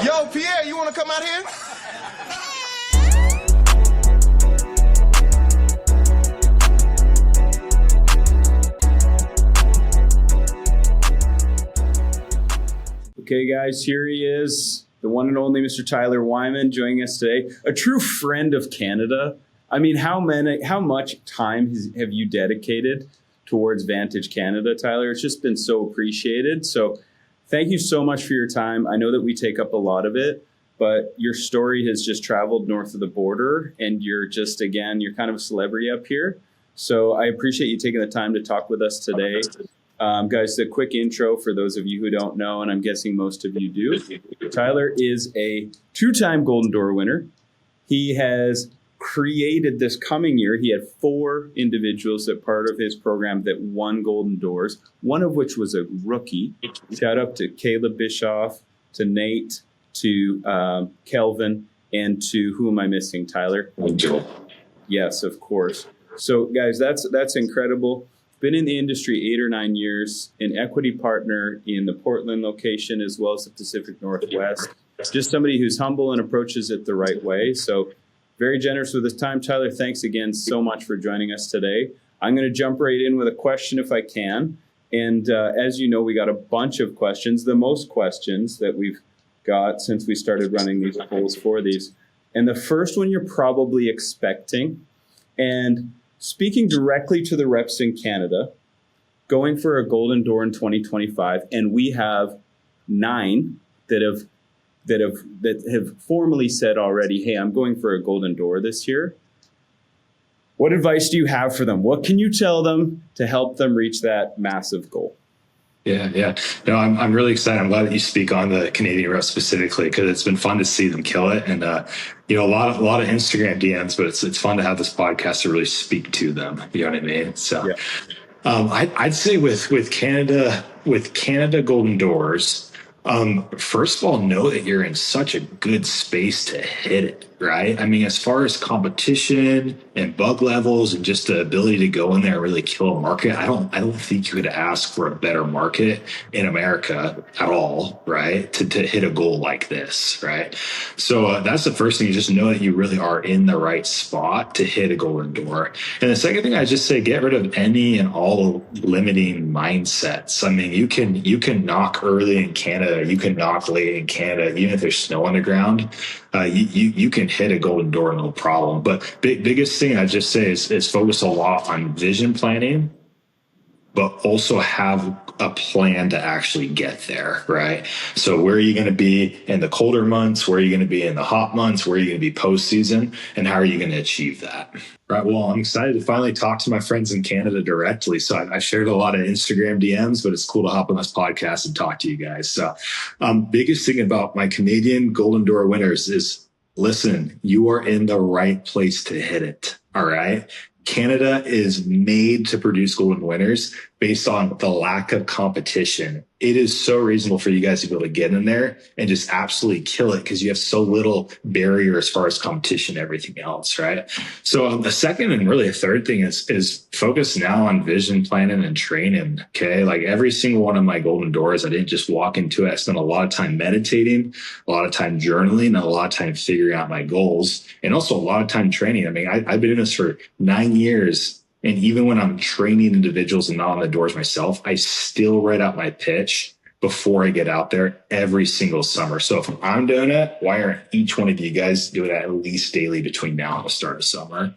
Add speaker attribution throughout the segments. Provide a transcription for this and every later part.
Speaker 1: Yo, Pierre, you want to come out here?
Speaker 2: Okay, guys, here he is, the one and only Mr. Tyler Wyman joining us today, a true friend of Canada. I mean, how much time have you dedicated towards Vantage Canada, Tyler? It's just been so appreciated. So thank you so much for your time. I know that we take up a lot of it, but your story has just traveled north of the border, and you're kind of a celebrity up here. So I appreciate you taking the time to talk with us today. Guys, a quick intro for those of you who don't know, and I'm guessing most of you do. Tyler is a two-time Golden Door winner. He has created this coming year. He had 4 individuals that part of his program that won Golden Doors, one of which was a rookie. Shout out to Caleb Bischoff, to Nate, to Kelvin, and to who am I missing, Tyler?
Speaker 3: Joel.
Speaker 2: Yes, of course. So, guys, that's incredible. Been in the industry 8 or 9 years, an equity partner in the Portland location as well as the Pacific Northwest. Just somebody who's humble and approaches it the right way. So very generous with his time. Tyler, thanks again so much for joining us today. I'm going to jump right in with a question if I can. And as you know, we got a bunch of questions, the most questions that we've got since we started running these polls for these. And the first one you're probably expecting, and speaking directly to the reps in Canada, going for a Golden Door in 2025, and we have 9 that have formally said already, hey, I'm going for a Golden Door this year. What advice do you have for them? What can you tell them to help them reach that massive goal?
Speaker 3: Yeah. No, I'm really excited. I'm glad that you speak on the Canadian reps specifically, because it's been fun to see them kill it. And a lot of Instagram DMs, but it's fun to have this podcast to really speak to them. You know what I mean? So, yeah. I'd say with Canada Golden Doors, first of all, know that you're in such a good space to hit it, right? I mean, as far as competition and bug levels and just the ability to go in there and really kill a market, I don't think you could ask for a better market in America at all, right? To hit a goal like this, right? So that's the first thing. You just know that you really are in the right spot to hit a Golden Door. And the second thing I just say, get rid of any and all limiting mindsets. I mean, you can knock early in Canada, you can knock late in Canada, even if there's snow on the ground. You can hit a Golden Door, no problem. But biggest thing I just say is focus a lot on vision planning, but also have a plan to actually get there, right? So where are you going to be in the colder months? Where are you going to be in the hot months? Where are you going to be postseason? And how are you going to achieve that? Right. Well, I'm excited to finally talk to my friends in Canada directly. So I shared a lot of Instagram DMs, but it's cool to hop on this podcast and talk to you guys. So biggest thing about my Canadian Golden Door winners is, listen, you are in the right place to hit it. All right. Canada is made to produce golden winners based on the lack of competition. It is so reasonable for you guys to be able to get in there and just absolutely kill it because you have so little barrier as far as competition and everything else, right? So the second and really a third thing is focus now on vision planning and training, okay? Like every single one of my Golden Doors, I didn't just walk into it. I spent a lot of time meditating, a lot of time journaling, and a lot of time figuring out my goals, and also a lot of time training. I mean, I've been in this for 9 years. And even when I'm training individuals and not on the doors myself, I still write out my pitch before I get out there every single summer. So if I'm doing it, why aren't each one of you guys doing it at least daily between now and the start of summer?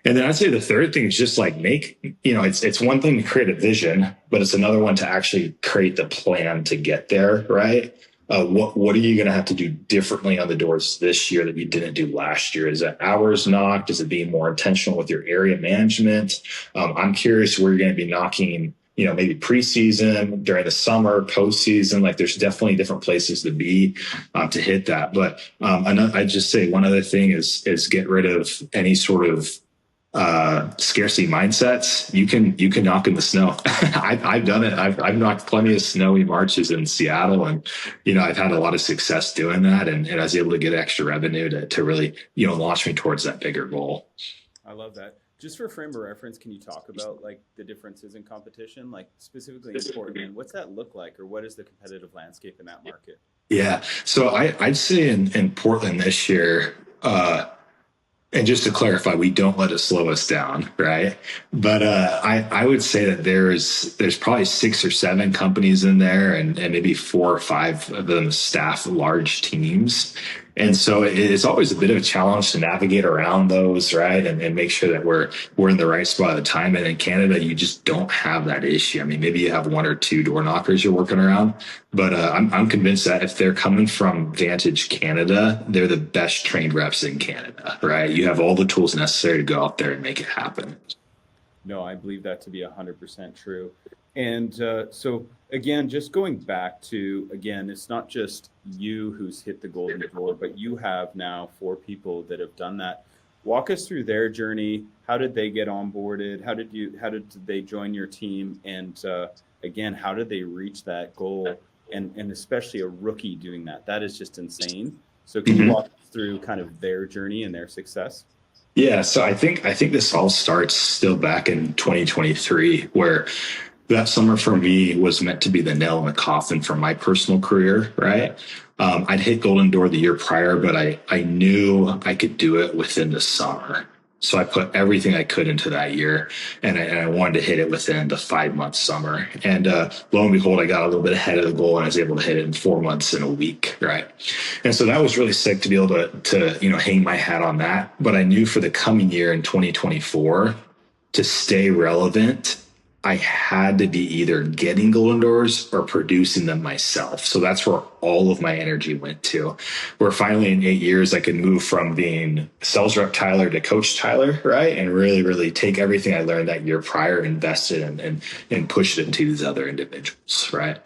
Speaker 3: And then I'd say the third thing is just like it's one thing to create a vision, but it's another one to actually create the plan to get there, right? What are you going to have to do differently on the doors this year that you didn't do last year? Is it hours knocked? Is it being more intentional with your area management? I'm curious where you're going to be knocking, maybe preseason, during the summer, postseason. Like there's definitely different places to be to hit that. But I'd just say one other thing is get rid of any sort of scarcity mindsets. You can knock in the snow. I've done it. I've knocked plenty of snowy marches in Seattle, and I've had a lot of success doing that, and I was able to get extra revenue to really launch me towards that bigger goal.
Speaker 2: I love that. Just for frame of reference, can you talk about like the differences in competition, like specifically in Portland? What's that look like, or what is the competitive landscape in that market?
Speaker 3: Yeah. So I'd say in Portland this year, and just to clarify, we don't let it slow us down, right? But I would say that there's probably 6 or 7 companies in there, and maybe 4 or 5 of them staff large teams. And so it's always a bit of a challenge to navigate around those, right? And make sure that we're in the right spot at the time. And in Canada, you just don't have that issue. I mean, maybe you have 1 or 2 door knockers you're working around, but I'm convinced that if they're coming from Vantage Canada, they're the best trained reps in Canada, right? You have all the tools necessary to go out there and make it happen.
Speaker 2: No, I believe that to be 100% true. And so, again, just going back to, again, it's not just you who's hit the golden door, but you have now 4 people that have done that. Walk us through their journey. How did they get onboarded? How did they join your team? And again, how did they reach that goal? And especially a rookie doing that. That is just insane. So can you walk us through kind of their journey and their success?
Speaker 3: Yeah, so I think this all starts still back in 2023, where that summer for me was meant to be the nail in the coffin for my personal career, right? I'd hit Golden Door the year prior, but I knew I could do it within the summer. So I put everything I could into that year, and I wanted to hit it within the 5 month summer. And lo and behold, I got a little bit ahead of the goal, and I was able to hit it in 4 months and a week, right? And so that was really sick to be able to hang my hat on that. But I knew for the coming year in 2024 to stay relevant, I had to be either getting golden doors or producing them myself. So that's where all of my energy went to. Where finally in 8 years, I could move from being sales rep Tyler to coach Tyler, right? And really, really take everything I learned that year prior, invest it and push it into these other individuals, right?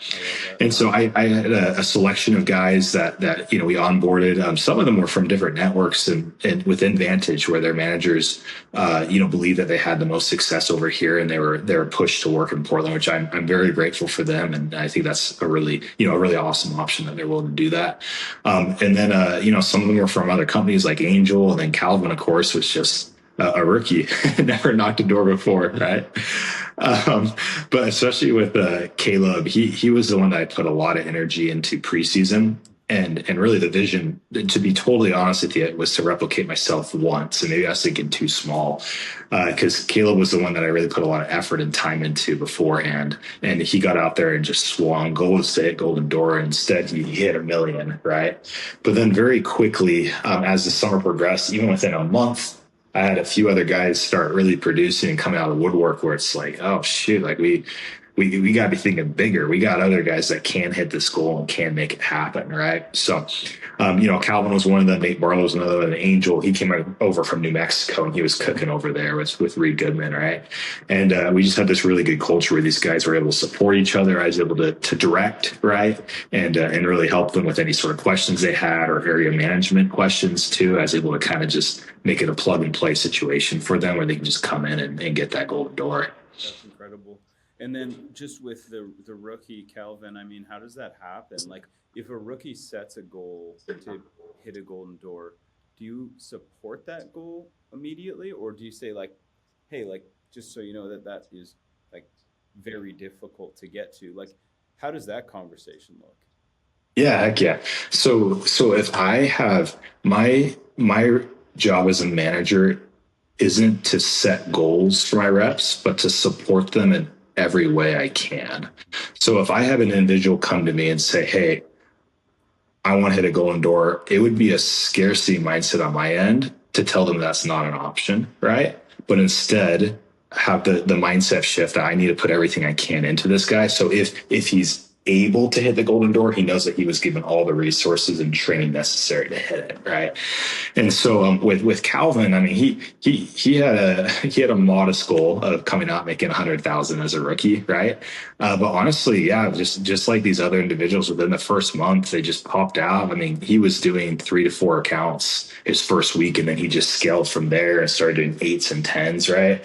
Speaker 3: And so I had a selection of guys that we onboarded. Some of them were from different networks and within Vantage, where their managers believe that they had the most success over here, and they were pushed to work in Portland, which I'm very grateful for them, and I think that's a really awesome option that they're willing to do that. And then some of them were from other companies like Angel, and then Calvin, of course, was just a rookie, never knocked a door before, right? But especially with Caleb, he was the one that I put a lot of energy into preseason. And really the vision, to be totally honest with you, was to replicate myself once. And maybe I was thinking too small, because Caleb was the one that I really put a lot of effort and time into beforehand. And he got out there and just swung goals to hit Golden Door. Instead, he hit 1 million, right? But then very quickly, as the summer progressed, even within a month, I had a few other guys start really producing and coming out of the woodwork, where it's like, oh shoot, like we got to be thinking bigger. We got other guys that can hit this goal and can make it happen, right? So, Calvin was one of them. Nate Barlow was another one. Angel, he came over from New Mexico, and he was cooking over there with Reed Goodman, right? And we just had this really good culture where these guys were able to support each other. I was able to direct, right, and really help them with any sort of questions they had, or area management questions too. I was able to kind of just make it a plug and play situation for them, where they can just come in and get that Golden Door.
Speaker 2: That's incredible. And then just with the rookie Calvin, I mean, how does that happen? Like, if a rookie sets a goal to hit a golden door, do you support that goal immediately, or do you say like, hey, like, just so you know that is like very difficult to get to? Like, how does that conversation look?
Speaker 3: Yeah, heck yeah. So if I have my job as a manager isn't to set goals for my reps, but to support them in every way I can. So if I have an individual come to me and say, hey, I want to hit a golden door, it would be a scarcity mindset on my end to tell them that's not an option, right? But instead have the mindset shift that I need to put everything I can into this guy. So if he's able to hit the golden door, he knows that he was given all the resources and training necessary to hit it, right? And so with Calvin, I mean, he had a modest goal of coming out making 100,000 as a rookie, right? But honestly, yeah, just like these other individuals, within the first month, they just popped out. I mean, he was doing 3 to 4 accounts his first week, and then he just scaled from there and started doing 8s and 10s, right?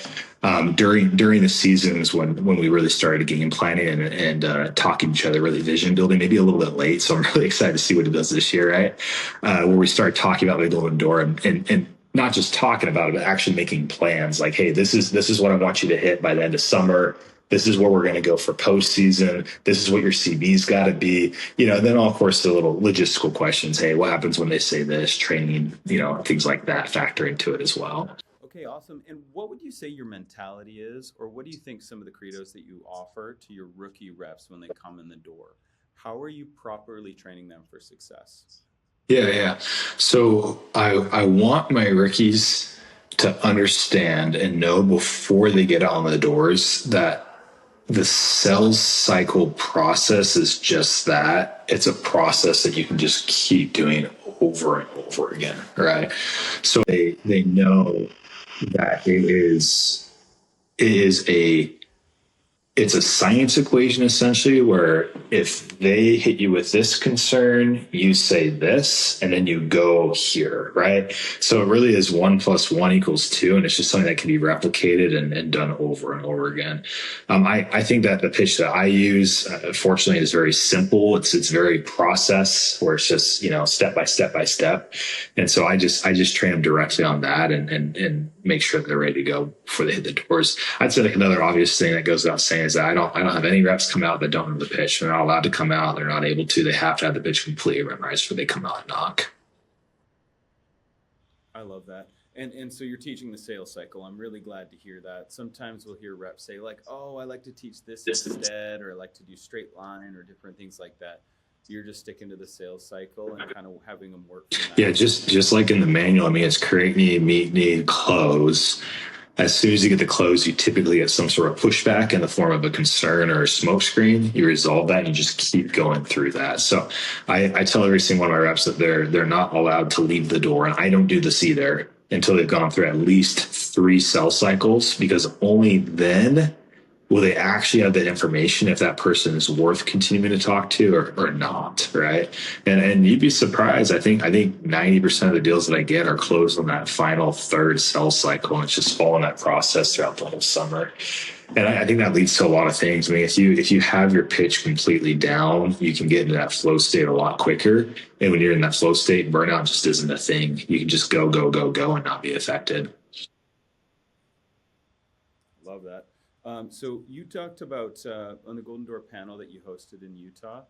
Speaker 3: During the seasons when we really started game planning and talking to each other, really vision building, maybe a little bit late. So I'm really excited to see what he does this year, right? Where we start talking about the Golden Door and not just talking about it, but actually making plans. Like, hey, this is what I want you to hit by the end of summer. this is where we're going to go for postseason. This is what your CV's got to be, and then of course the little logistical questions. Hey, what happens when they say this, training, things like that factor into it as well.
Speaker 2: Okay, awesome. And what would you say your mentality is, or what do you think some of the credos that you offer to your rookie reps when they come in the door? How are you properly training them for success?
Speaker 3: Yeah. So I want my rookies to understand and know before they get on the doors that the sales cycle process is just that. It's a process that you can just keep doing over and over again, right? So they know that it's a science equation essentially, where if they hit you with this concern, you say this, and then you go here, right? So it really is 1 + 1 = 2, and it's just something that can be replicated and done over and over again. I think that the pitch that I use, fortunately, is very simple. It's very process, where it's just step by step by step, and so I just train them directly on that and make sure that they're ready to go before they hit the doors. I'd say like another obvious thing that goes without saying is that I don't have any reps come out that don't know the pitch. They're not allowed to come out. They're not able to. They have to have the pitch completely memorized before they come out and knock.
Speaker 2: I love that. And so you're teaching the sales cycle. I'm really glad to hear that. Sometimes we'll hear reps say like, oh, I like to teach this instead, or I like to do straight line or different things like that. You're just sticking to the sales cycle and kind of having them work from that.
Speaker 3: Yeah, just like in the manual, I mean, it's create need, meet need, close. As soon as you get the close, you typically get some sort of pushback in the form of a concern or a smoke screen. You resolve that and you just keep going through that. So I tell every single one of my reps that they're not allowed to leave the door. And I don't do this either until they've gone through at least 3 sales cycles, because only then will they actually have that information if that person is worth continuing to talk to or not, right? And you'd be surprised. I think 90% of the deals that I get are closed on that final 3rd sales cycle, and it's just following that process throughout the whole summer. And I think that leads to a lot of things. I mean, if you have your pitch completely down, you can get into that flow state a lot quicker. And when you're in that flow state, burnout just isn't a thing. You can just go and not be affected.
Speaker 2: Love that. So you talked about on the Golden Door panel that you hosted in Utah,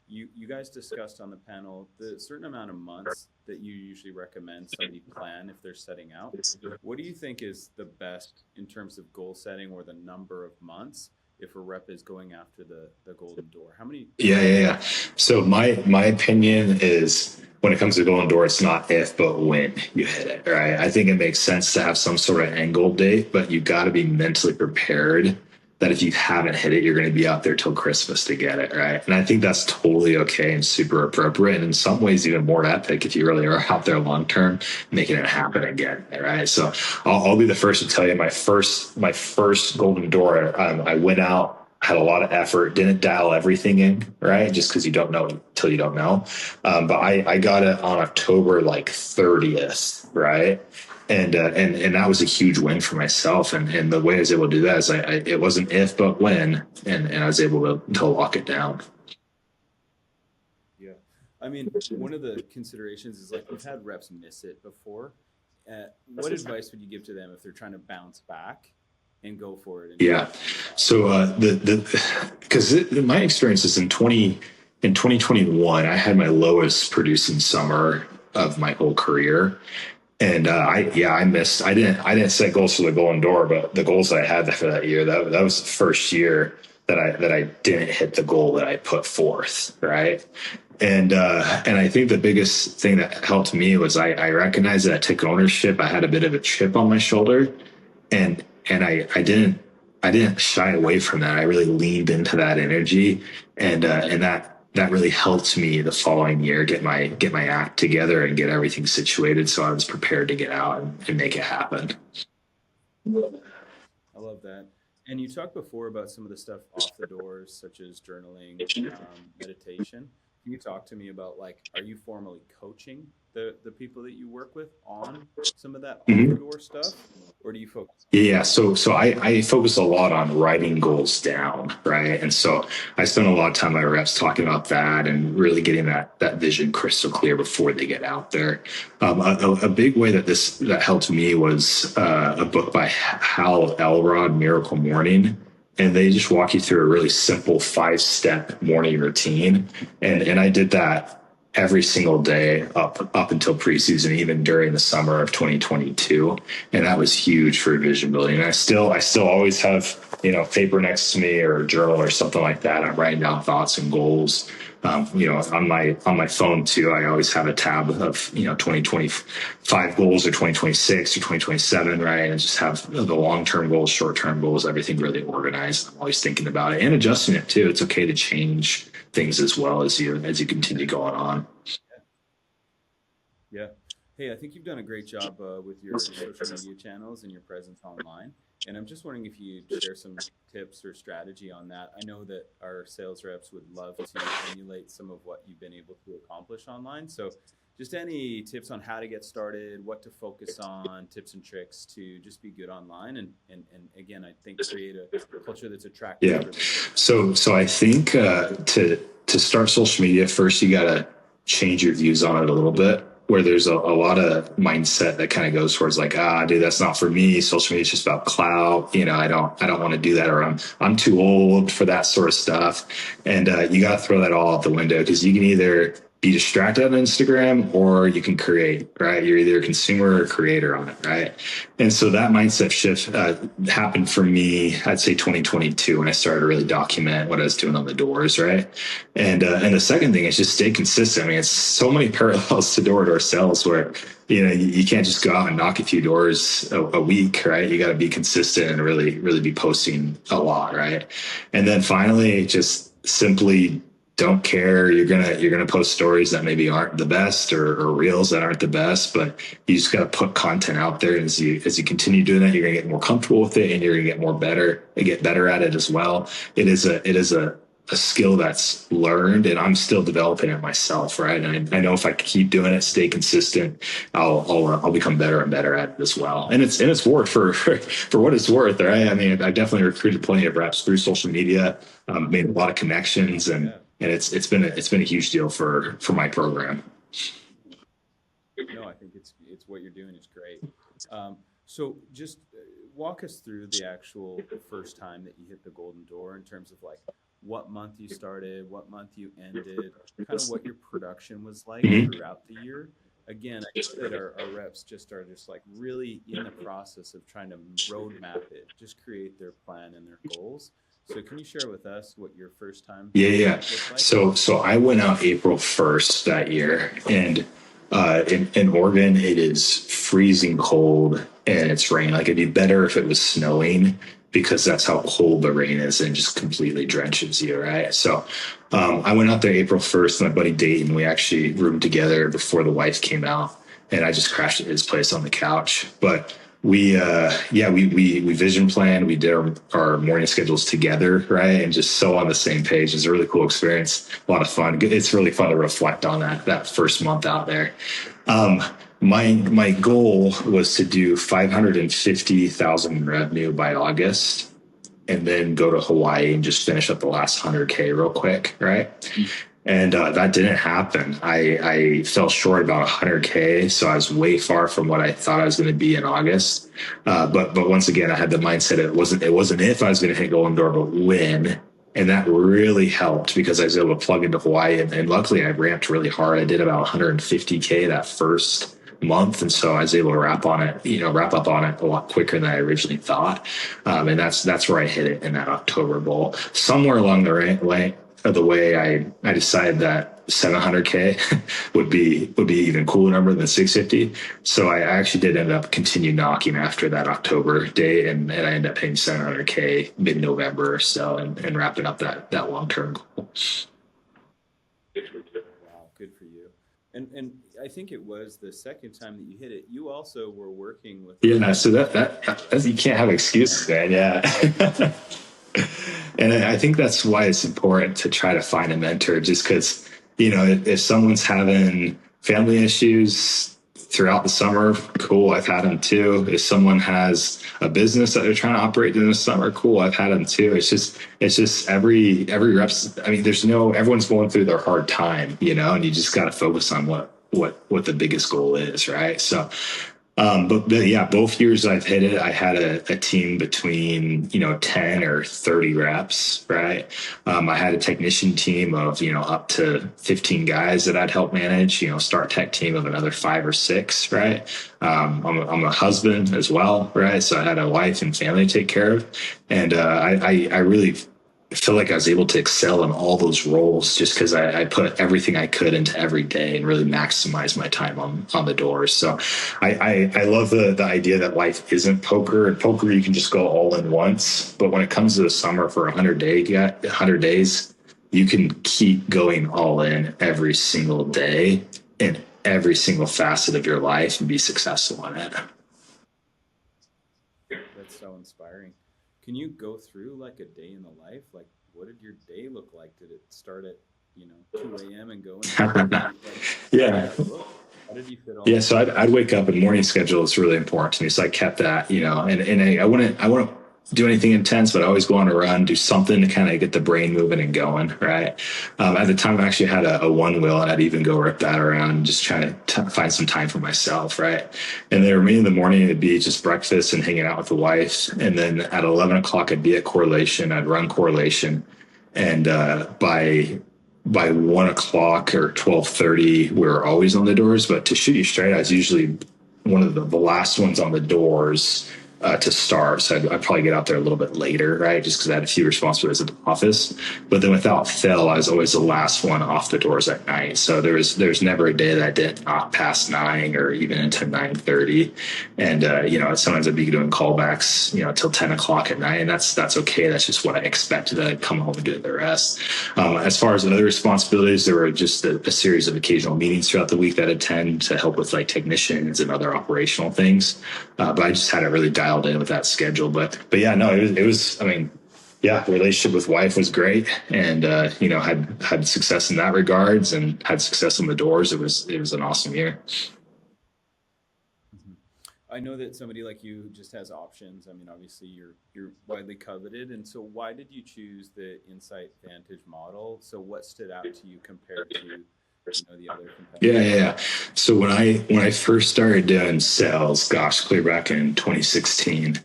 Speaker 2: you guys discussed on the panel the certain amount of months that you usually recommend somebody plan if they're setting out. What do you think is the best in terms of goal setting, or the number of months if a rep is going after the Golden Door? How many?
Speaker 3: Yeah. So my opinion is, when it comes to Golden Door, it's not if, but when you hit it, right? I think it makes sense to have some sort of end goal date, but you got to be mentally prepared that if you haven't hit it, you're going to be out there till Christmas to get it, right? And I think that's totally okay and super appropriate, and in some ways even more epic if you really are out there long term making it happen again, right? So I'll be the first to tell you, my first Golden Door, I went out, had a lot of effort, didn't dial everything in, right? Just because you don't know until you don't know. But I got it on October 30th, right? And that was a huge win for myself. And the way I was able to do that is it wasn't if, but when, and I was able to lock it down.
Speaker 2: Yeah. I mean, one of the considerations is we've had reps miss it before. What advice would you give to them if they're trying to bounce back and go for it?
Speaker 3: Yeah. So because my experience is in 2021, I had my lowest producing summer of my whole career. And I didn't set goals for the Golden Door, but the goals that I had for that year, that was the first year that I didn't hit the goal that I put forth, right? And I think the biggest thing that helped me was I recognized that I took ownership. I had a bit of a chip on my shoulder, and I didn't shy away from that. I really leaned into that energy, and that really helped me the following year get my act together and get everything situated so I was prepared to get out and make it happen.
Speaker 2: I love that. And you talked before about some of the stuff off the doors, such as journaling, meditation. Can you talk to me about are you formally coaching the people that you work with on some of that off the door stuff, or do you focus?
Speaker 3: Yeah, so I focus a lot on writing goals down, right? And so I spend a lot of time with my reps talking about that and really getting that vision crystal clear before they get out there. A big way that helped me was a book by Hal Elrod, Miracle Morning. and they just walk you through a really simple 5-step morning routine. And I did that every single day up until preseason, even during the summer of 2022. And that was huge for vision building. And I still always have, paper next to me or a journal or something like that. I'm writing down thoughts and goals. On my phone too, I always have a tab of, 2025 goals or 2026 or 2027, right? And just have the long-term goals, short-term goals, everything really organized. I'm always thinking about it and adjusting it too. It's okay to change things as well as you continue going on.
Speaker 2: Yeah. Hey, I think you've done a great job with your social media channels and your presence online. And I'm just wondering if you'd share some tips or strategy on that. I know that our sales reps would love to emulate some of what you've been able to accomplish online. So just any tips on how to get started, what to focus on, tips and tricks to just be good online. And again, I think create a culture that's attractive.
Speaker 3: Yeah. So I think to start social media, first, you got to change your views on it a little bit, where there's a lot of mindset that kind of goes towards like, dude, that's not for me. Social media is just about clout. I don't want to do that, or I'm too old for that sort of stuff. And you got to throw that all out the window, because you can either be distracted on Instagram or you can create, right? You're either a consumer or a creator on it, right? And so that mindset shift happened for me, I'd say 2022, when I started to really document what I was doing on the doors, right? And the second thing is just stay consistent. I mean, it's so many parallels to door-to-door sales where, you can't just go out and knock a few doors a week, right? You got to be consistent and really, really be posting a lot, right? And then finally, just simply don't care. You're gonna post stories that maybe aren't the best, or reels that aren't the best, but you just got to put content out there. And as you continue doing that, you're gonna get more comfortable with it, and you're gonna get better at it as well. It is a skill that's learned, and I'm still developing it myself, right? And I know if I keep doing it, stay consistent, I'll become better and better at it as well. And it's worth for what it's worth, right? I mean, I definitely recruited plenty of reps through social media, made a lot of connections, and it's been a huge deal for my program.
Speaker 2: No, I think it's what you're doing is great. So just walk us through the actual first time that you hit the golden door, in terms of like what month you started, what month you ended, kind of what your production was like throughout the year. Again, I think that our reps are just like really in the process of trying to roadmap it, just create their plan and their goals. So can you share with us what your first time?
Speaker 3: Yeah.
Speaker 2: Like?
Speaker 3: So I went out April 1st that year, and in Oregon, it is freezing cold and it's rain. Like, it'd be better if it was snowing, because that's how cold the rain is and just completely drenches you, right? So I went out there April 1st, my buddy Dayton. We actually roomed together before the wife came out, and I just crashed at his place on the couch. But we vision planned. We did our morning schedules together, right? And just so on the same page. It's a really cool experience, a lot of fun. It's really fun to reflect on that first month out there. My goal was to do 550,000 in revenue by August, and then go to Hawaii and just finish up the last 100K real quick, right? And that didn't happen. I fell short about 100K, so I was way far from what I thought I was going to be in August. But once again, I had the mindset it wasn't if I was going to hit golden door, but when. And that really helped, because I was able to plug into Hawaii, and luckily I ramped really hard. I did about 150K that first month, and so I was able to wrap up on it a lot quicker than I originally thought. And that's where I hit it in that October goal. Somewhere along the way, I decided that 700K would be even cooler number than 650. So I actually did end up continue knocking after that October date, and I ended up hitting 700K mid-November or so, and wrapping up that long-term goal.
Speaker 2: Wow, good for you. And I think it was the second time that you hit it, you also were working with.
Speaker 3: Yeah, so that you can't have excuses, man. Yeah. And I think that's why it's important to try to find a mentor, just because, if someone's having family issues throughout the summer, cool, I've had them too. If someone has a business that they're trying to operate in the summer, cool, I've had them too. It's just every reps. I mean, everyone's going through their hard time, and you just got to focus on what the biggest goal is, right? So But yeah, both years I've hit it, I had a team between, 10 or 30 reps, right? I had a technician team of, up to 15 guys that I'd help manage, start tech team of another 5 or 6, right? I'm a husband as well, right? So I had a wife and family to take care of. And I really feel like I was able to excel in all those roles just because I put everything I could into every day and really maximize my time on the doors. So I love the idea that life isn't poker. And poker, you can just go all in once. But when it comes to the summer for 100 days, you can keep going all in every single day in every single facet of your life and be successful in it.
Speaker 2: That's so inspiring. Can you go through like a day in the life? Like, what did your day look like? Did it start at 2 a.m. and go in?
Speaker 3: Yeah.
Speaker 2: How did you fit all?
Speaker 3: Yeah, so I'd wake up, and morning schedule is really important to me. So I kept that, and I wouldn't do anything intense, but I always go on a run, do something to kind of get the brain moving and going, right? At the time, I actually had a one wheel, and I'd even go rip that around, just trying to find some time for myself, right? And then me in the morning, it'd be just breakfast and hanging out with the wife. And then at 11 o'clock, I'd be at correlation. I'd run correlation. And by 1 o'clock or 12:30, we were always on the doors. But to shoot you straight, I was usually one of the last ones on the doors to start. So I'd probably get out there a little bit later, right? Just because I had a few responsibilities at the office. But then without fail, I was always the last one off the doors at night. So there's never a day that I did not past 9 or even into 9:30. And, sometimes I'd be doing callbacks, till 10 o'clock at night. And that's okay. That's just what I expected. I'd come home and do the rest. As far as other responsibilities, there were just a series of occasional meetings throughout the week that I'd attend to help with like technicians and other operational things. But I just had it really dialed in with that schedule. But yeah, no, it was, relationship with wife was great, and, had success in that regards and had success in the doors. It was an awesome year.
Speaker 2: I know that somebody like you just has options. I mean, obviously you're widely coveted. And so why did you choose the Insight Vantage model? So what stood out to you compared to the other competitors?
Speaker 3: Yeah. So when I first started doing sales, gosh, clear back in 2016,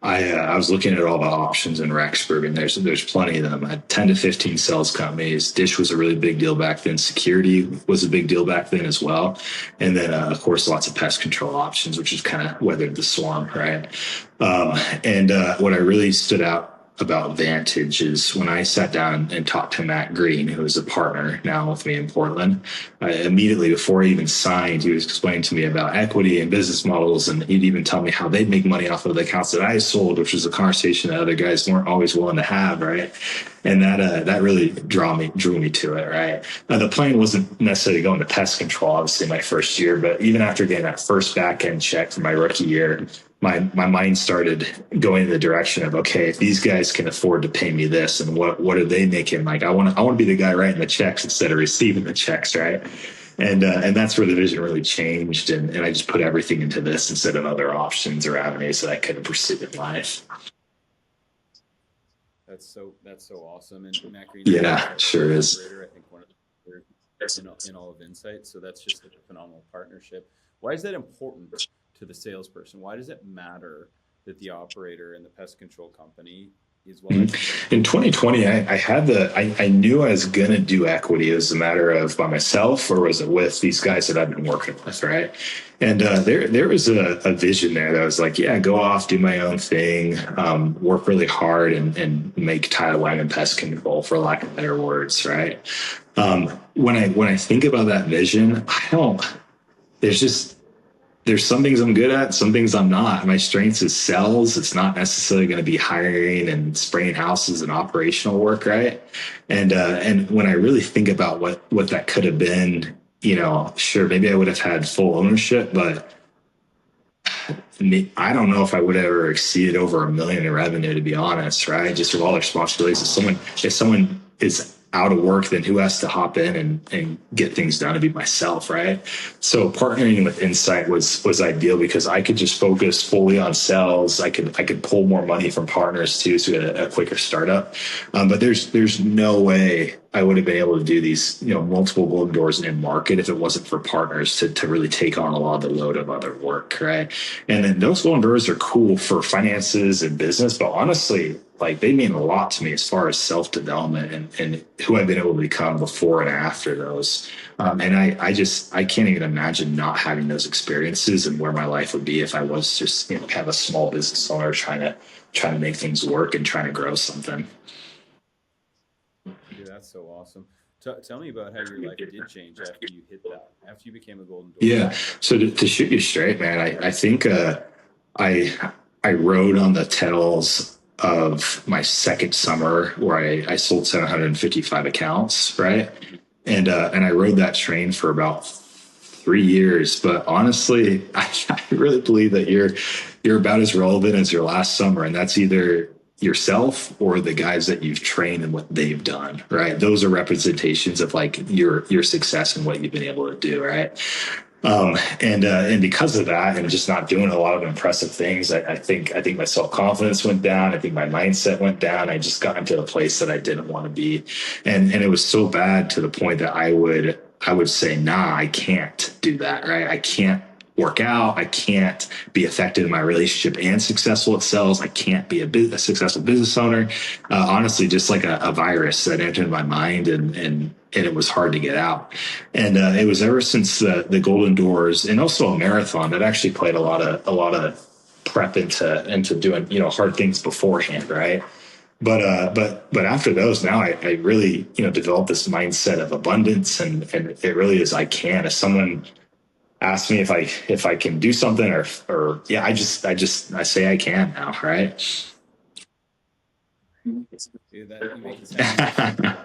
Speaker 3: I was looking at all the options in Rexburg, and there's plenty of them. I had 10 to 15 sales companies. Dish was a really big deal back then. Security was a big deal back then as well. And then, of course, lots of pest control options, which is kind of weathered the storm, right? And what I really stood out about Vantage is when I sat down and talked to Matt Green, who is a partner now with me in Portland, immediately before I even signed, he was explaining to me about equity and business models, and he'd even tell me how they'd make money off of the accounts that I sold, which was a conversation that other guys weren't always willing to have, right? And that really drew me to it, right? Now, the plan wasn't necessarily going to pest control, obviously, my first year, but even after getting that first back end check for my rookie year, my mind started going in the direction of, okay, if these guys can afford to pay me this, and what are they making? Like, I want to be the guy writing the checks instead of receiving the checks, right? And that's where the vision really changed, and I just put everything into this instead of other options or avenues that I could have pursued in life.
Speaker 2: That's so awesome. And Matt Green,
Speaker 3: sure is.
Speaker 2: I think one of the in all of Insight. So that's just a phenomenal partnership. Why is that important to the salesperson? Why does it matter that the operator and the pest control company is well educated?
Speaker 3: In 2020, I knew I was going to do equity. It was a matter of by myself, or was it with these guys that I've been working with, right? And there was a vision there that was like, yeah, go off, do my own thing, work really hard, and make Tyler Wyman pest control, for lack of better words, right? When I think about that vision, there's some things I'm good at, some things I'm not. My strengths is sales. It's not necessarily going to be hiring and spraying houses and operational work, right? And when I really think about what that could have been, sure, maybe I would have had full ownership, but I don't know if I would have ever exceeded over $1 million in revenue, to be honest, right? Just with all the responsibilities. If someone is out of work, then who has to hop in and get things done? To be myself, right? So partnering with Insight was ideal because I could just focus fully on sales. I could pull more money from partners too, so we had a quicker startup. But there's no way I would have been able to do these, multiple golden doors in market if it wasn't for partners to really take on a lot of the load of other work, right? And then those golden doors are cool for finances and business, but honestly, like they mean a lot to me as far as self-development and who I've been able to become before and after those. And I can't even imagine not having those experiences and where my life would be if I was just, kind of a small business owner trying to make things work and trying to grow something.
Speaker 2: Dude, that's so awesome. Tell me about how your life did change after you hit that, after you became a golden door.
Speaker 3: Yeah. So to shoot you straight, man, I think I rode on the tails of my second summer where I sold 755 accounts, right? And I rode that train for about 3 years. But honestly, I really believe that you're about as relevant as your last summer, and that's either yourself or the guys that you've trained and what they've done, right? Those are representations of like your success and what you've been able to do, right? And because of that, and just not doing a lot of impressive things, I think my self confidence went down. I think my mindset went down. I just got into a place that I didn't want to be, and it was so bad to the point that I would say, nah, I can't do that, right? I can't work out. I can't be effective in my relationship and successful at sales. I can't be a successful business owner. Honestly, just like a virus that entered my mind and it was hard to get out. And it was ever since the Golden Doors and also a marathon that actually played a lot of prep into doing, hard things beforehand. Right. But after those, now I really, developed this mindset of abundance and it really is, I can. If someone asks me if I can do something or yeah, I say I can now. Right.
Speaker 2: Dude, that you make it sound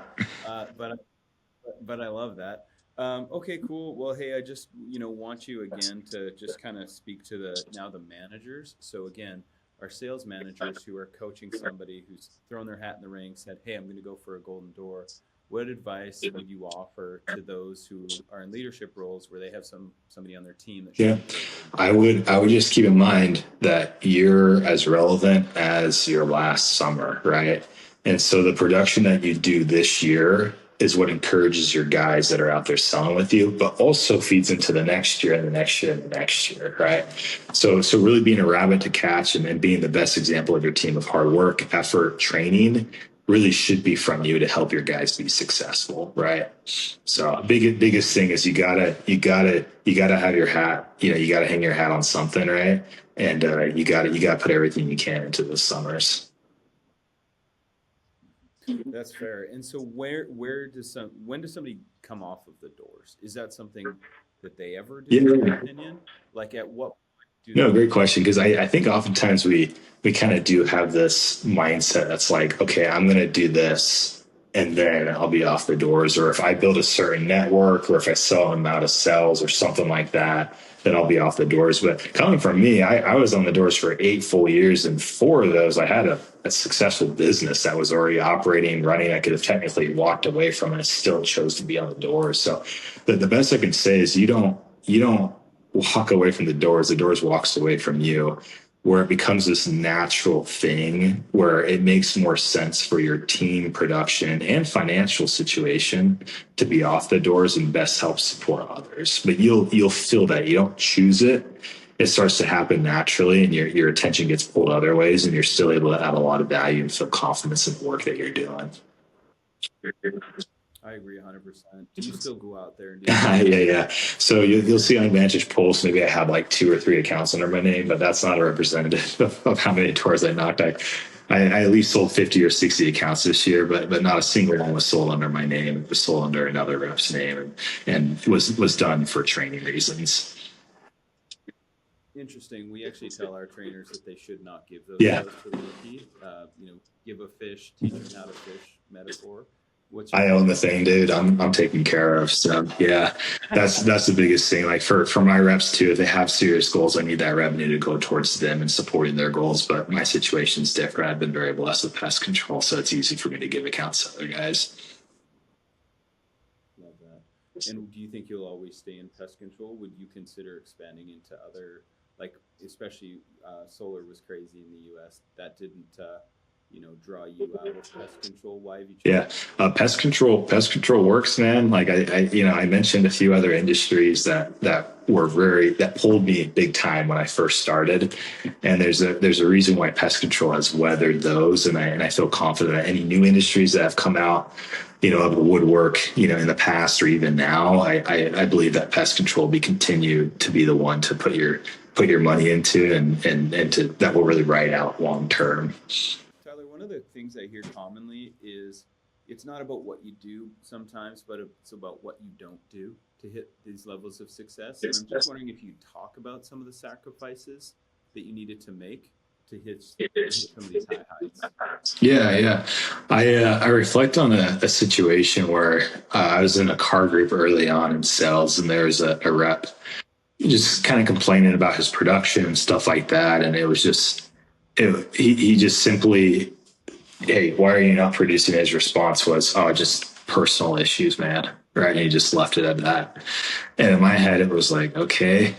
Speaker 2: but I love that. Okay, cool. Well, hey, I just want you again to just kind of speak to the managers. So again, our sales managers who are coaching somebody who's thrown their hat in the ring, said, "Hey, I'm going to go for a golden door." What advice would you offer to those who are in leadership roles where they have somebody on their team that
Speaker 3: yeah, I would just keep in mind that you're as relevant as your last summer, right? And so the production that you do this year is what encourages your guys that are out there selling with you, but also feeds into the next year and the next year and the next year, right? So really being a rabbit to catch and being the best example of your team of hard work, effort, training really should be from you to help your guys be successful, right? So biggest thing is you gotta have your hat, you gotta hang your hat on something, right? And you gotta put everything you can into those summers.
Speaker 2: That's fair. And so when does somebody come off of the doors? Is that something that they ever do, in your opinion? Like at what point
Speaker 3: No, great question. Because I think oftentimes we kind of do have this mindset that's like, okay, I'm going to do this and then I'll be off the doors. Or if I build a certain network or if I sell an amount of sales or something like that, then I'll be off the doors. But coming from me, I was on the doors for 8 full years. And 4 of those, I had a successful business that was already operating, running. I could have technically walked away from it and still chose to be on the doors. So the best I can say is you don't walk away from the doors walks away from you, where it becomes this natural thing where it makes more sense for your team production and financial situation to be off the doors and best help support others. But you'll feel that you don't choose it. It starts to happen naturally and your attention gets pulled other ways and you're still able to add a lot of value and feel confidence in the work that you're doing.
Speaker 2: I agree 100%. Do you still go out there and do that?
Speaker 3: Yeah. So you'll see on Vantage Pulse, maybe I have like 2 or 3 accounts under my name, but that's not a representative of how many doors I knocked. I at least sold 50 or 60 accounts this year, but not a single one was sold under my name. It was sold under another rep's name and was done for training reasons.
Speaker 2: Interesting. We actually tell our trainers that they should not give those
Speaker 3: Yeah.
Speaker 2: to the rookie. Give a fish, teach them how to fish metaphor.
Speaker 3: I own the thing, dude. I'm taken care of. So yeah, that's the biggest thing. Like for my reps too, if they have serious goals, I need that revenue to go towards them and supporting their goals. But my situation's different. I've been very blessed with pest control, so it's easy for me to give accounts to other guys.
Speaker 2: And do you think you'll always stay in pest control? Would you consider expanding into other, like, especially solar was crazy in the U.S. That didn't, draw you out of pest control? Why have you
Speaker 3: Yeah,
Speaker 2: chosen?
Speaker 3: pest control works, man. Like I mentioned a few other industries that pulled me big time when I first started, and there's a reason why pest control has weathered those, and I feel confident that any new industries that have come out, of the woodwork, in the past or even now, I believe that pest control will be continued to be the one to put your money into, and to that will really ride out long term.
Speaker 2: Tyler, one of the things I hear commonly is it's not about what you do sometimes, but it's about what you don't do to hit these levels of success. And I'm just wondering if you talk about some of the sacrifices that you needed to make to hit some of these high heights.
Speaker 3: Yeah, yeah. I reflect on a situation where I was in a car group early on in sales, and there was a rep just kind of complaining about his production and stuff like that, and it was just he just simply, hey, why are you not producing? His response was, oh, just personal issues, man. Right, and he just left it at that. And in my head, it was like, okay,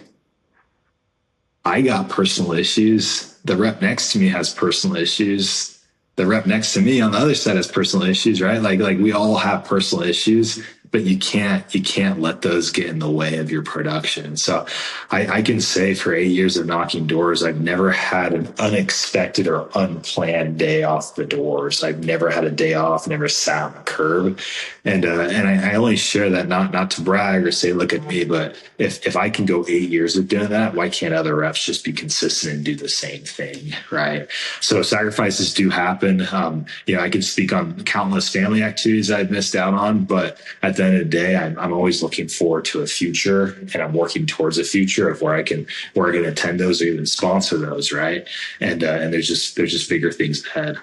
Speaker 3: I got personal issues. The rep next to me has personal issues. The rep next to me on the other side has personal issues, right? Like we all have personal issues, but you can't let those get in the way of your production. So I can say for 8 years of knocking doors, I've never had an unexpected or unplanned day off the doors. I've never had a day off, never sat on the curb. And I only share that not to brag or say, look at me, but if I can go 8 years of doing that, why can't other reps just be consistent and do the same thing, right? So sacrifices do happen. I can speak on countless family activities I've missed out on, but at the end of the day, I'm always looking forward to a future, and I'm working towards a future of where I can attend those or even sponsor those, right? And there's just bigger things ahead.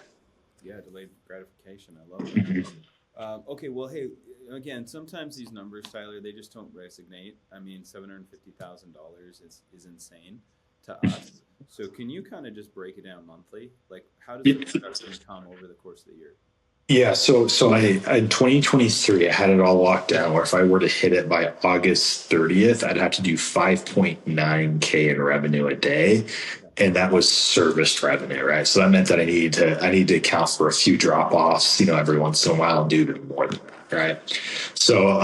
Speaker 2: Yeah, delayed gratification. I love that. Okay, well, hey, again, sometimes these numbers, Tyler, they just don't resonate. I mean, $750,000 is insane to us. So, can you kind of just break it down monthly? Like, how does the production come over the course of the year?
Speaker 3: Yeah, so I in 2023 I had it all locked down where if I were to hit it by August 30th, I'd have to do 5.9K in revenue a day. And that was serviced revenue, right? So that meant that I need to account for a few drop offs, every once in a while and do even more than that, right? So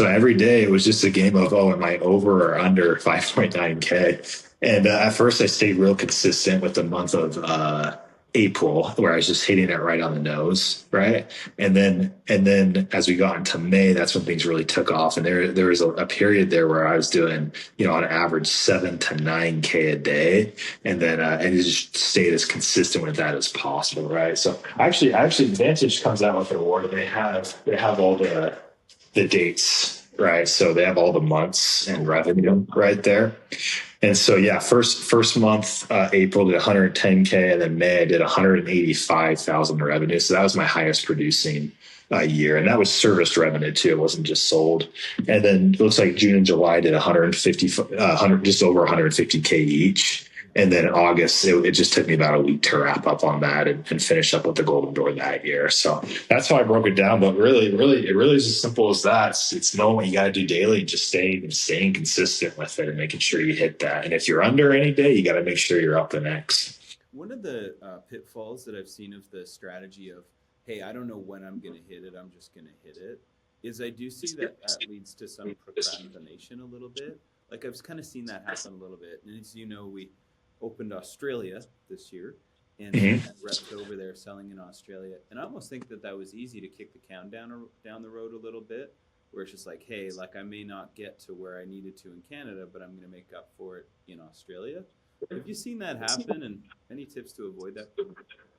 Speaker 3: every day it was just a game of, oh, am I over or under 5.9K? And at first I stayed real consistent with the month of April, where I was just hitting it right on the nose, right? And then as we got into May, that's when things really took off. And there was a period there where I was doing, on average 7 to 9K a day, and it just stayed as consistent with that as possible, right? So actually Vantage comes out with an award, and they have all the dates, right? So they have all the months and revenue right there. And so, yeah, first month, April did 110K, and then May I did 185,000 revenue. So that was my highest producing year, and that was serviced revenue too. It wasn't just sold. And then it looks like June and July did 100, just over 150K each. And then August, it just took me about a week to wrap up on that and finish up with the Golden Door that year. So that's how I broke it down. But really, it really is as simple as that. It's knowing what you got to do daily, and just staying consistent with it and making sure you hit that. And if you're under any day, you got to make sure you're up the next.
Speaker 2: One of the pitfalls that I've seen of the strategy of, hey, I don't know when I'm going to hit it, I'm just going to hit it, is I do see that leads to some procrastination a little bit. Like I've kind of seen that happen a little bit. And as you know, we opened Australia this year, and reps over there selling in Australia. And I almost think that was easy to kick the can down the road a little bit, where it's just like, hey, like I may not get to where I needed to in Canada, but I'm going to make up for it in Australia. Have you seen that happen, and any tips to avoid that?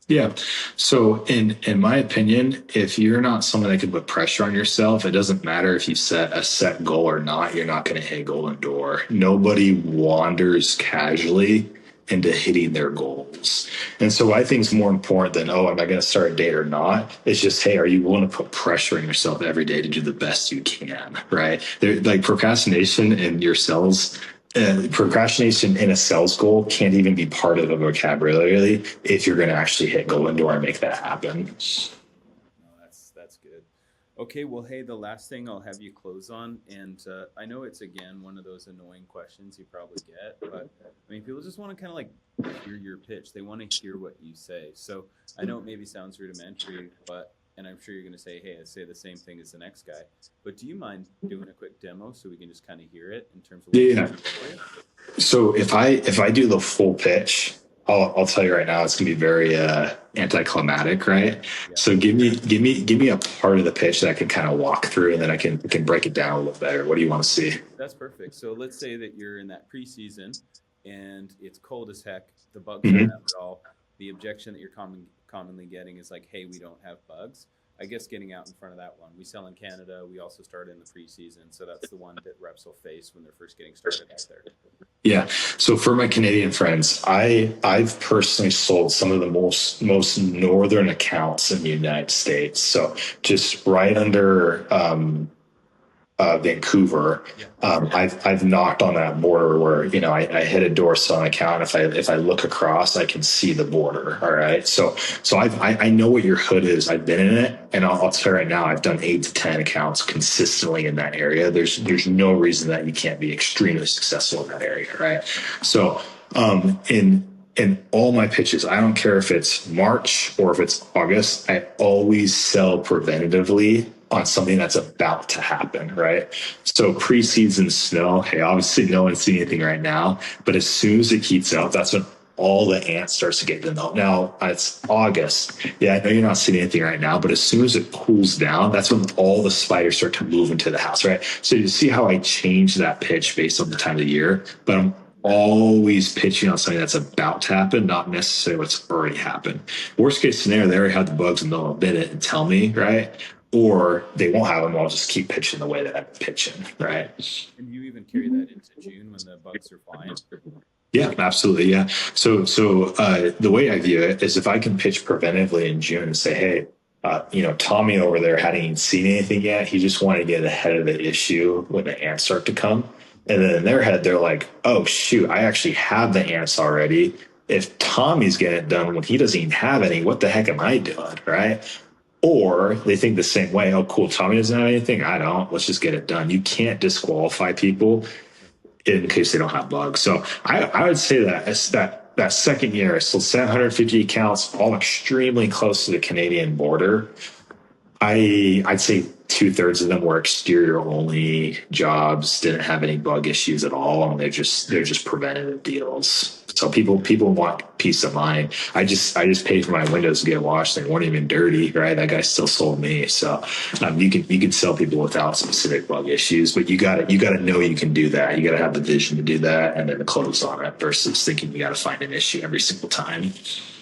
Speaker 3: Yeah. So in my opinion, if you're not someone that can put pressure on yourself, it doesn't matter if you set a set goal or not, you're not going to hit Golden Door. Nobody wanders casually into hitting their goals. And so I think is more important than, oh, am I going to start a date or not? It's just, hey, are you willing to put pressure on yourself every day to do the best you can, right? Like procrastination in your sales, procrastination in a sales goal can't even be part of a vocabulary if you're going to actually hit Golden Door and make that happen.
Speaker 2: No, that's good. Okay, well, hey, the last thing I'll have you close on, and I know it's again one of those annoying questions you probably get, but I mean, people just want to kind of like hear your pitch. They want to hear what you say. So I know it maybe sounds rudimentary, but and I'm sure you're going to say, hey, I say the same thing as the next guy. But do you mind doing a quick demo so we can just kind of hear it in terms of what
Speaker 3: Yeah.
Speaker 2: we do for you?
Speaker 3: So if I do the full pitch, I'll tell you right now, it's gonna be very anticlimactic, right?
Speaker 2: Yeah.
Speaker 3: So give me a part of the pitch that I can kind of walk through, and then I can break it down a little better. What do you want to see?
Speaker 2: That's perfect. So let's say that you're in that preseason and it's cold as heck. The bugs are
Speaker 3: Mhm.
Speaker 2: out at all. The objection that you're commonly getting is like, hey, we don't have bugs. I guess getting out in front of that one. We sell in Canada. We also start in the preseason. So that's the one that reps will face when they're first getting started out there.
Speaker 3: Yeah. So for my Canadian friends, I've personally sold some of the most northern accounts in the United States. So just right under Vancouver.
Speaker 2: Yeah.
Speaker 3: I've knocked on that border where I hit a door selling account. If I look across, I can see the border. All right, so I know what your hood is. I've been in it, and I'll tell you right now, I've done 8 to 10 accounts consistently in that area. There's no reason that you can't be extremely successful in that area, right? So in all my pitches, I don't care if it's March or if it's August, I always sell preventatively on something that's about to happen, right? So preseason snow, hey, obviously no one's seeing anything right now, but as soon as it heats up, that's when all the ants starts to get to melt. Now it's August. Yeah, I know you're not seeing anything right now, but as soon as it cools down, that's when all the spiders start to move into the house, right? So you see how I change that pitch based on the time of the year, but I'm always pitching on something that's about to happen, not necessarily what's already happened. Worst case scenario, they already have the bugs and they'll admit it and tell me, right? Or they won't have them. I'll just keep pitching the way that I'm pitching, right?
Speaker 2: And you even carry that into June when the bugs are flying.
Speaker 3: Yeah, absolutely. Yeah. So the way I view it is if I can pitch preventively in June and say, hey, Tommy over there hadn't even seen anything yet. He just wanted to get ahead of the issue when the ants start to come. And then in their head, they're like, oh, shoot, I actually have the ants already. If Tommy's getting it done when he doesn't even have any, what the heck am I doing? Right. Or they think the same way. Oh, cool. Tommy doesn't have anything. I don't. Let's just get it done. You can't disqualify people in case they don't have bugs. So I would say that it's that second year, so 750 accounts, all extremely close to the Canadian border. I'd say 2/3 of them were exterior only jobs, didn't have any bug issues at all, and they're just preventative deals. So people want peace of mind. I just paid for my windows to get washed. They weren't even dirty, right? That guy still sold me. So you can sell people without specific bug issues, but you gotta know you can do that. You gotta have the vision to do that, and then the close on it versus thinking you gotta find an issue every single time.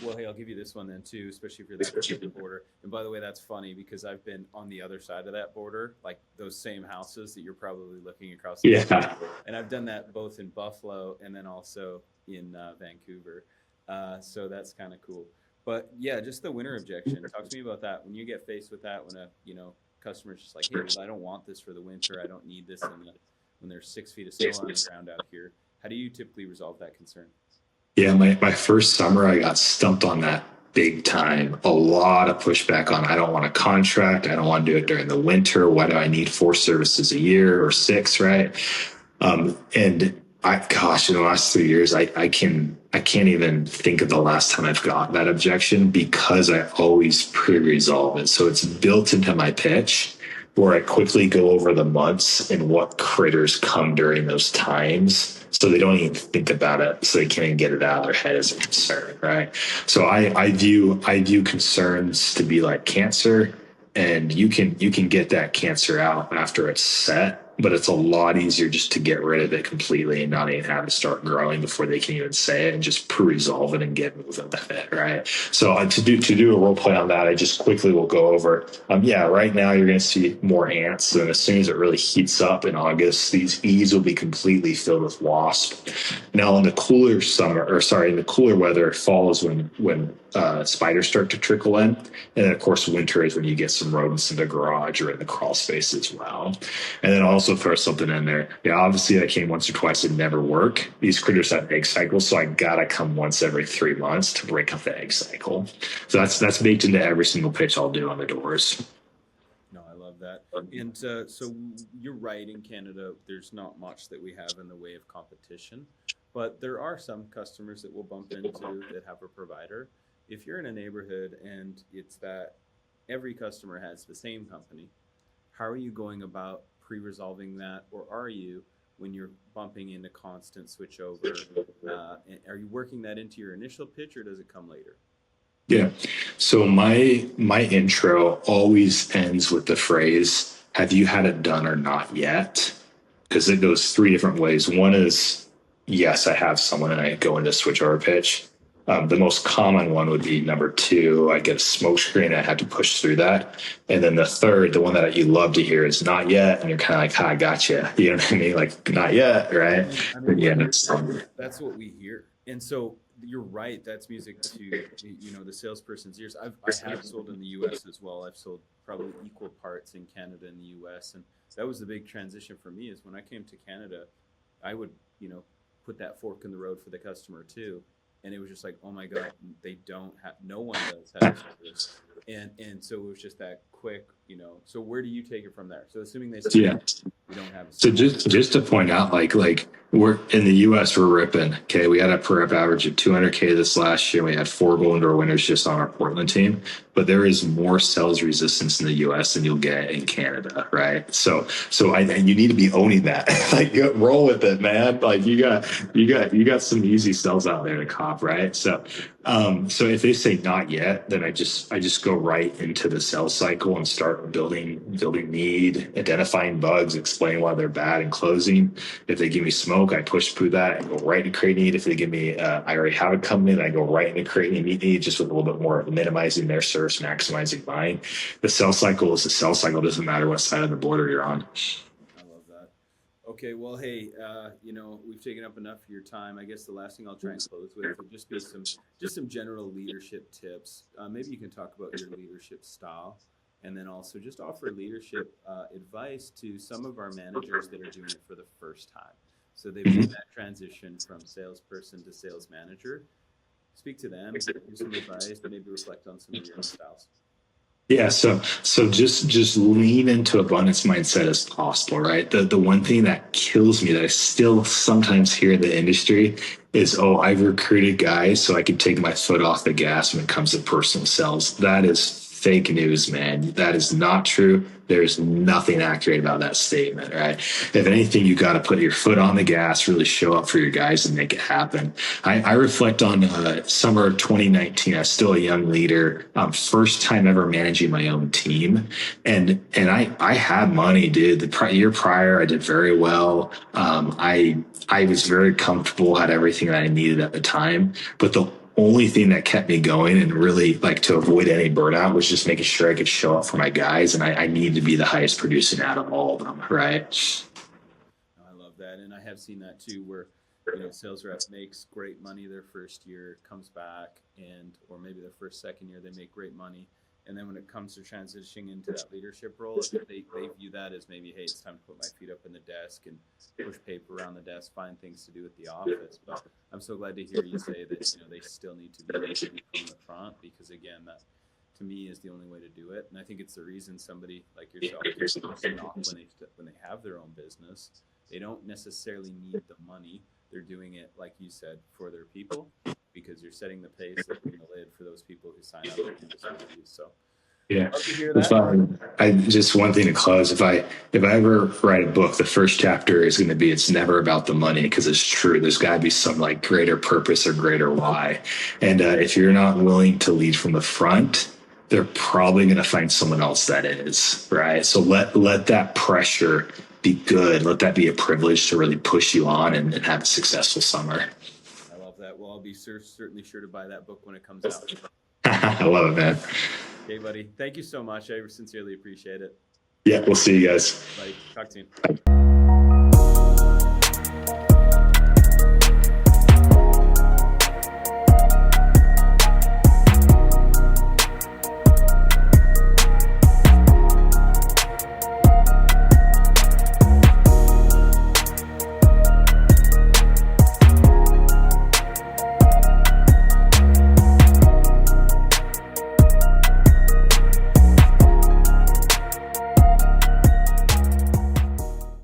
Speaker 2: Well, hey, I'll give you this one then too, especially if you're that close to the border. And by the way, that's funny because I've been on the other side of that border, like those same houses that you're probably looking across the street.
Speaker 3: Yeah.
Speaker 2: And I've done that both in Buffalo and then also in Vancouver. So that's kind of cool. But yeah, just the winter objection. Talk to me about that. When you get faced with that, when a customer's just like, hey, well, I don't want this for the winter. I don't need this when there's 6 feet of snow on the ground out here. How do you typically resolve that concern?
Speaker 3: Yeah, my first summer, I got stumped on that big time. A lot of pushback on I don't want a contract. I don't want to do it during the winter. Why do I need 4 services a year or 6, right? And gosh, in the last 3 years, I can't even think of the last time I've got that objection because I always pre-resolve it. So it's built into my pitch where I quickly go over the months and what critters come during those times. So they don't even think about it. So they can't even get it out of their head as a concern, right? So I view concerns to be like cancer, and you can get that cancer out after it's set, but it's a lot easier just to get rid of it completely and not even have it start growing before they can even say it, and just pre-resolve it and get moving with it, right? So to do a role play on that, I just quickly will go over. Right now you're going to see more ants, and as soon as it really heats up in August, these eaves will be completely filled with wasp. Now in the cooler weather, fall is when spiders start to trickle in, and then of course winter is when you get some rodents in the garage or in the crawl space as well. And then also throw something in there. Yeah, obviously I came once or twice, it never work. These critters have egg cycles, so I gotta come once every 3 months to break up the egg cycle. So that's baked into every single pitch I'll do on the doors.
Speaker 2: No, I love that. that. And so you're right. In Canada, there's not much that we have in the way of competition, but there are some customers that we'll bump into that have a provider. If you're in a neighborhood and it's that every customer has the same company, how are you going about pre-resolving that, or are you, when you're bumping into constant switchover, are you working that into your initial pitch, or does it come later?
Speaker 3: Yeah. So my intro always ends with the phrase, "Have you had it done or not yet?" Because it goes three different ways. One is, yes, I have someone, and I go into switch over pitch. The most common one would be number two. I get a smoke screen. I had to push through that. And then the third, the one that you love to hear, is not yet. And you're kind of like, "Ha, I got you." You know what I mean? Like, not yet, right? Yeah,
Speaker 2: That's what we hear. And so you're right. That's music to, the salesperson's ears. I have sold in the U.S. as well. I've sold probably equal parts in Canada and the U.S. And that was the big transition for me, is when I came to Canada, I would, put that fork in the road for the customer too. And it was just like, oh my God, they don't have, no one does have service. And so it was just that quick, so where do you take it from there? So assuming they say,
Speaker 3: yeah.
Speaker 2: we don't have a
Speaker 3: So
Speaker 2: service.
Speaker 3: just to point out, like we're in the U.S., we're ripping. Okay, we had a per rep average of 200K this last year. We had 4 Golden Door winners just on our Portland team. But there is more sales resistance in the U.S. than you'll get in Canada, right? And you need to be owning that. Like, roll with it, man. Like, you got some easy sales out there to cop, right? So if they say not yet, then I just go right into the sales cycle and start building need, identifying bugs, explain why they're bad, and closing. If they give me smoke, I push through that and go right into create need. If they give me, I already have a company, then I go right into creating a need, just with a little bit more of minimizing their service, maximizing mine. The sales cycle is the sales cycle. It doesn't matter what side of the border you're on.
Speaker 2: I love that. Okay, well, hey, we've taken up enough of your time. I guess the last thing I'll try and close with would just be some general leadership tips. Maybe you can talk about your leadership style, and then also just offer leadership advice to some of our managers that are doing it for the first time. So they've made that transition from salesperson to sales manager. Speak to them, give some advice, maybe reflect on some of your own styles.
Speaker 3: Yeah, so just lean into abundance mindset as possible, right? The one thing that kills me that I still sometimes hear in the industry is, "Oh, I've recruited guys so I can take my foot off the gas when it comes to personal sales." That is fake news, man. That is not true. There's nothing accurate about that statement, right? If anything, you got to put your foot on the gas, really show up for your guys and make it happen. I reflect on summer of 2019. I was still a young leader, first time ever managing my own team, and I had money, dude. The year prior, I did very well. I was very comfortable, had everything that I needed at the time, but the only thing that kept me going and really, like, to avoid any burnout, was just making sure I could show up for my guys, and I need to be the highest producing out of all of them, right?
Speaker 2: I love that, and I have seen that too, where sales rep makes great money their first year, comes back, or maybe their second year, they make great money, and then when it comes to transitioning into that leadership role, they view that as maybe, hey, it's time to put my feet up in the desk and push paper around the desk, find things to do at the office. But I'm so glad to hear you say that they still need to be leading from the front, because again, that to me is the only way to do it. And I think it's the reason somebody like yourself gets knocked when they have their own business. They don't necessarily need the money. They're doing it, like you said, for their people, because you're setting the pace, opening the lid for those people who sign up and do with you. So
Speaker 3: Yeah.
Speaker 2: love to hear that.
Speaker 3: I just, one thing to close. If I ever write a book, the first chapter is going to be, it's never about the money, because it's true. There's got to be some, like, greater purpose or greater why. And if you're not willing to lead from the front, they're probably going to find someone else that is, right? So let that pressure be good. Let that be a privilege to really push you on and have a successful summer.
Speaker 2: I love that. Well, I'll be certainly sure to buy that book when it comes out.
Speaker 3: I love it, man.
Speaker 2: Okay, buddy. Thank you so much. I sincerely appreciate it.
Speaker 3: Yeah, we'll see you guys.
Speaker 2: Buddy, talk soon.